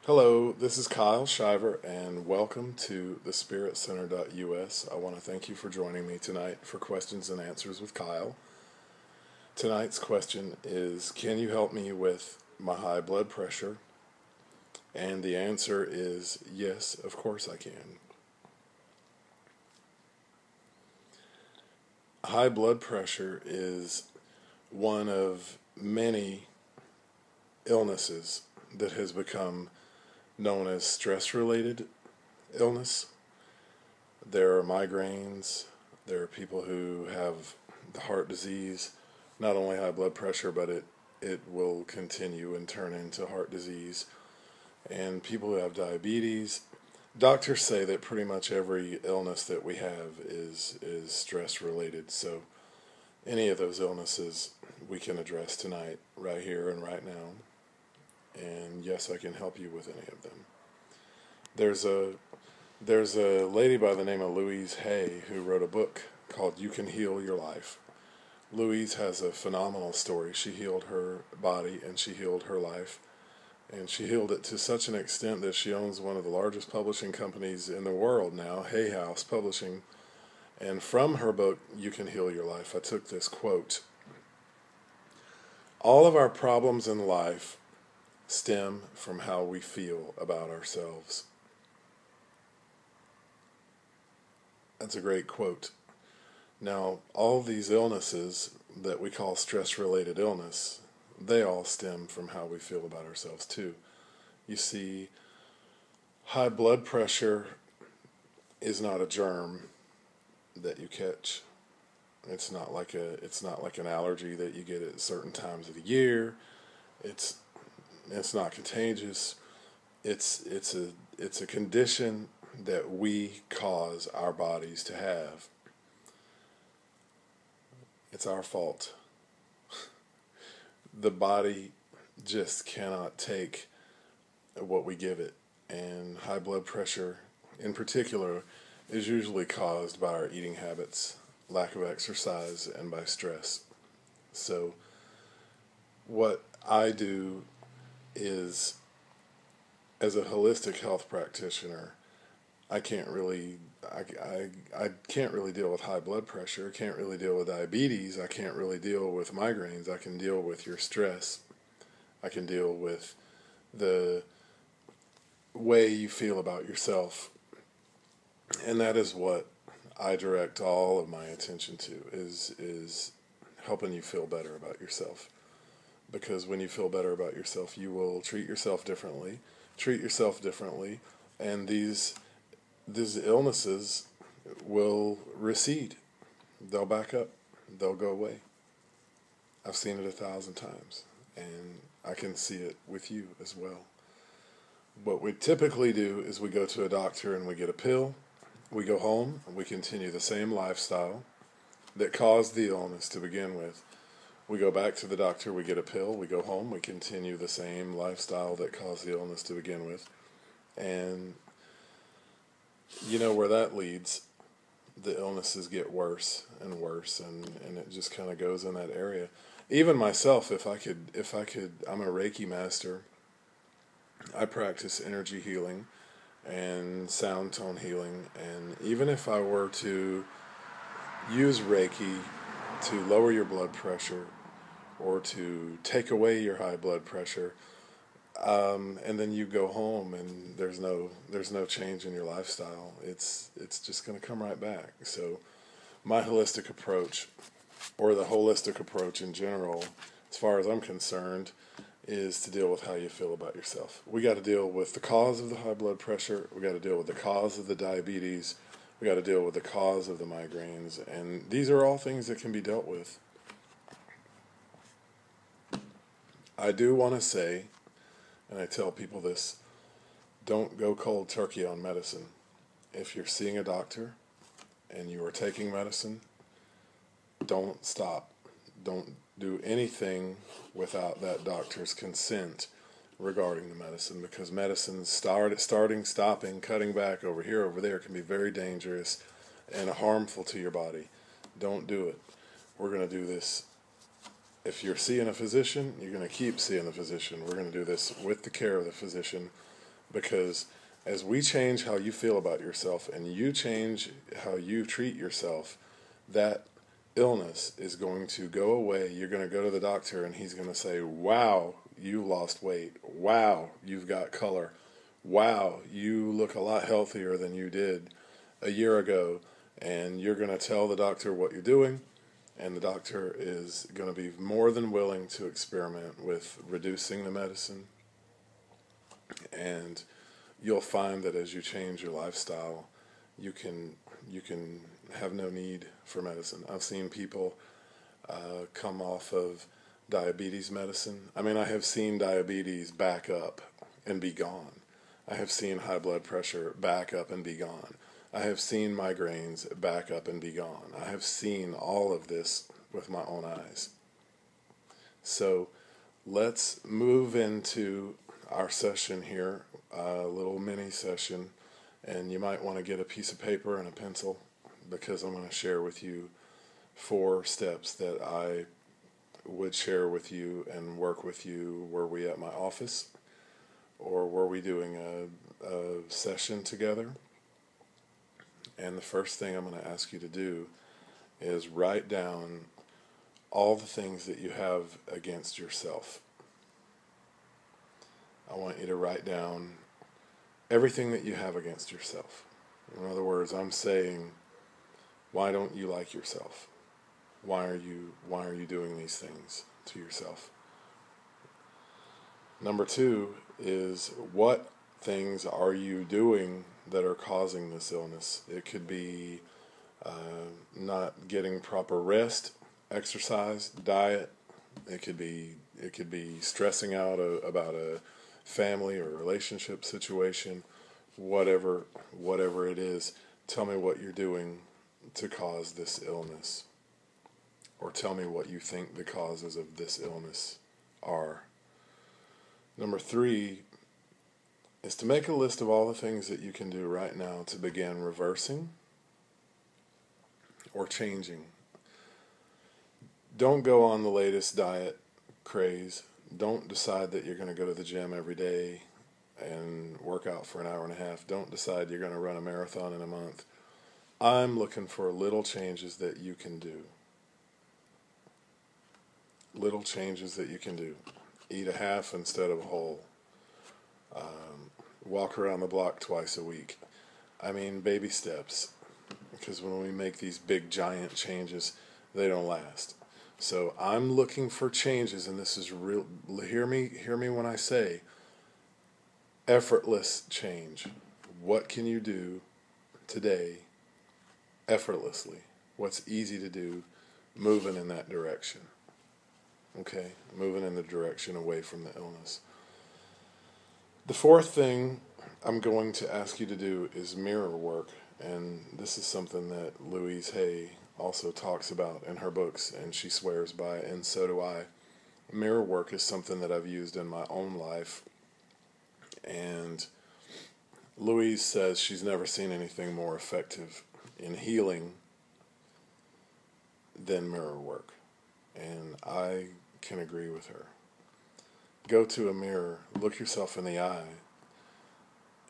Hello, this is Kyle Shiver, and welcome to the spiritcenter.us. I want to thank you for joining me tonight for Questions and Answers with Kyle. Tonight's question is, can you help me with my high blood pressure? And the answer is yes, of course I can. High blood pressure is one of many illnesses that has become known as stress-related illness. There are migraines, there are people who have the heart disease, not only high blood pressure, but it will continue and turn into heart disease, and people who have diabetes. Doctors say that pretty much every illness that we have is stress-related, so any of those illnesses we can address tonight, right here and right now. And yes, I can help you with any of them. There's a lady by the name of Louise Hay who wrote a book called You Can Heal Your Life. Louise has a phenomenal story. She healed her body and she healed her life. And she healed it to such an extent that she owns one of the largest publishing companies in the world now, Hay House Publishing. And from her book, You Can Heal Your Life, I took this quote: "All of our problems in life stem from how we feel about ourselves." That's a great quote. Now, all these illnesses that we call stress-related illness, they all stem from how we feel about ourselves too. You see, high blood pressure is not a germ that you catch. It's not like an allergy that you get at certain times of the year. It's not contagious. It's a condition that we cause our bodies to have. It's our fault. The body just cannot take what we give it, and high blood pressure in particular is usually caused by our eating habits, lack of exercise, and by stress. So what I do is, as a holistic health practitioner, I can't really deal with high blood pressure. I can't really deal with diabetes. I can't really deal with migraines. I can deal with your stress. I can deal with the way you feel about yourself. And that is what I direct all of my attention to, is helping you feel better about yourself. Because when you feel better about yourself, you will treat yourself differently, and these illnesses will recede. They'll back up. They'll go away. I've seen it 1,000 times, and I can see it with you as well. What we typically do is we go to a doctor and we get a pill. We go home and we continue the same lifestyle that caused the illness to begin with. We go back to the doctor, we get a pill, we go home, we continue the same lifestyle that caused the illness to begin with. And you know where that leads. The illnesses get worse and worse, and it just kind of goes in that area. Even myself, if I could, I'm a Reiki master. I practice energy healing and sound tone healing, and even if I were to use Reiki to lower your blood pressure or to take away your high blood pressure, and then you go home and there's no change in your lifestyle, it's just going to come right back. So my holistic approach, or the holistic approach in general, as far as I'm concerned, is to deal with how you feel about yourself. We got to deal with the cause of the high blood pressure, we got to deal with the cause of the diabetes, we got to deal with the cause of the migraines, and these are all things that can be dealt with. I do want to say, and I tell people this, don't go cold turkey on medicine. If you're seeing a doctor and you are taking medicine, don't stop. Don't do anything without that doctor's consent regarding the medicine, because medicine starting, stopping, cutting back, over here, over there, can be very dangerous and harmful to your body. Don't do it. We're going to do this. If you're seeing a physician, you're going to keep seeing the physician. We're going to do this with the care of the physician, Because as we change how you feel about yourself and you change how you treat yourself, that illness is going to go away. You're going to go to the doctor and he's going to say, wow, you lost weight. Wow, you've got color. Wow, you look a lot healthier than you did a year ago. And you're going to tell the doctor what you're doing, and the doctor is going to be more than willing to experiment with reducing the medicine. And you'll find that as you change your lifestyle, you can have no need for medicine. I've seen people come off of diabetes medicine. I mean, I have seen diabetes back up and be gone. I have seen high blood pressure back up and be gone. I have seen migraines back up and be gone. I have seen all of this with my own eyes. So let's move into our session here, a little mini session, and you might want to get a piece of paper and a pencil, because I'm going to share with you 4 steps that I would share with you and work with you. Were we at my office, or were we doing a session together? And the first thing I'm going to ask you to do is write down all the things that you have against yourself. I want you to write down everything that you have against yourself. In other words, I'm saying, why don't you like yourself? Why are you doing these things to yourself? Number 2 is, what things are you doing that are causing this illness? It could be not getting proper rest, exercise, diet. It could be stressing out about a family or relationship situation. Whatever it is, tell me what you're doing to cause this illness, or tell me what you think the causes of this illness are. Number 3 is to make a list of all the things that you can do right now to begin reversing or changing. Don't go on the latest diet craze. Don't decide that you're going to go to the gym every day and work out for an hour and a half. Don't decide you're going to run a marathon in a month. I'm looking for little changes that you can do. Little changes that you can do. Eat a half instead of a whole. Walk around the block twice a week. I mean, baby steps. Because when we make these big, giant changes, they don't last. So I'm looking for changes, and this is real. Hear me when I say effortless change. What can you do today effortlessly? What's easy to do, moving in that direction? Okay, moving in the direction away from the illness. The 4th thing I'm going to ask you to do is mirror work, and this is something that Louise Hay also talks about in her books, and she swears by, and so do I. Mirror work is something that I've used in my own life, and Louise says she's never seen anything more effective in healing than mirror work, and I can agree with her. Go to a mirror, look yourself in the eye,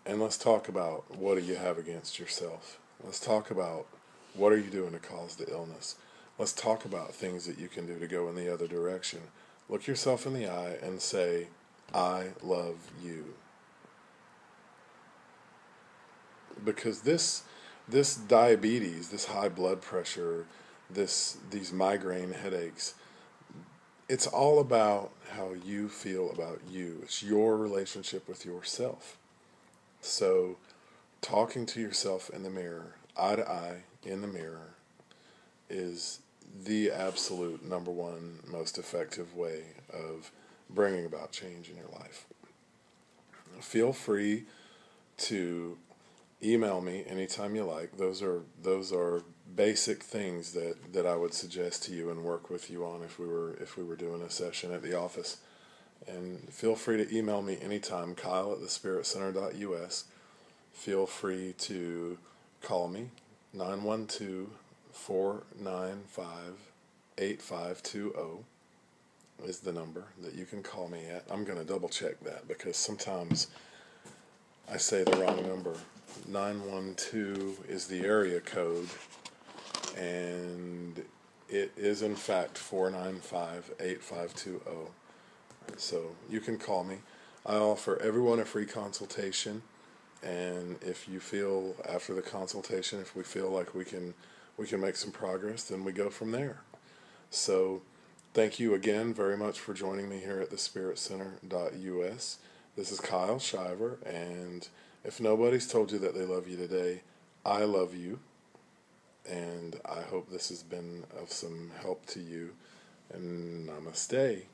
and let's talk about, what do you have against yourself? Let's talk about, what are you doing to cause the illness? Let's talk about things that you can do to go in the other direction. Look yourself in the eye and say, I love you. Because this diabetes, this high blood pressure, these migraine headaches, it's all about how you feel about you. It's your relationship with yourself. So talking to yourself in the mirror, eye to eye in the mirror, is the absolute number 1 most effective way of bringing about change in your life. Feel free to email me anytime you like. Those are basic things that I would suggest to you and work with you on if we were doing a session at the office. And feel free to email me anytime, Kyle@thespiritcenter.us. Feel free to call me, 912-495-8520 is the number that you can call me at. I'm going to double check that, because sometimes I say the wrong number. 912 is the area code, and it is in fact 495-8520. So you can call me. I offer everyone a free consultation, and if you feel after the consultation, if we feel like we can make some progress, then we go from there. So thank you again very much for joining me here at thespiritcenter.us. This is Kyle Shiver, and if nobody's told you that they love you today, I love you, and I hope this has been of some help to you, and namaste.